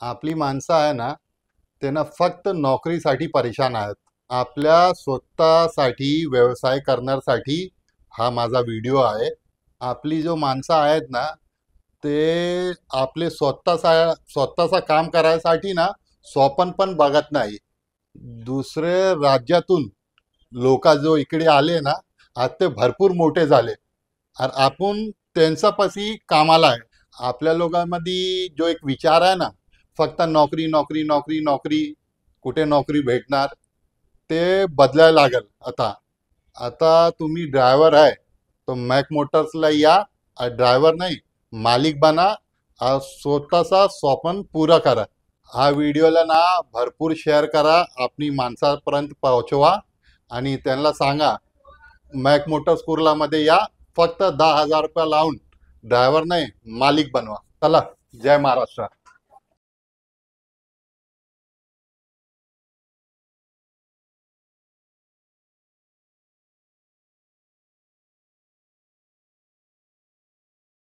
आपली माणसं आहे ना, ते ना फक्त नोकरीसाठी परेशान आहेत. आपल्या स्वतःसाठी व्यवसाय करण्यासाठी हा माझा व्हिडिओ आहे. आपली जो माणसं आहेत ना, ते आपले स्वतःचा काम करायसाठी ना स्वप्न पण बघत नाही. दुसरे राज्यातून लोक जो इकडे आले ना, आज ते भरपूर मोठे झाले आणि आपण त्यांच्यापाशी कामाला आहे. आपल्या लोकांमध्ये जो एक विचार आहे ना, फक्त नोकरी नोकरी नोकरी नोकरी, कुठे नोकरी भेटणार, ते बदलायला लागल आता. आता तुम्ही ड्रायव्हर आहे तो मॅक मोटर्सला या, ड्रायव्हर नाही मालिक बना, स्वतःचा स्वप्न पुरा करा. हा व्हिडिओला ना भरपूर शेअर करा, आपली माणसापर्यंत पोहोचवा आणि त्यांना सांगा मॅक मोटर्स कुर्लामध्ये या, फक्त 10,000 रुपये लावून ड्रायव्हर नाही मालिक बनवा. चला, जय महाराष्ट्र.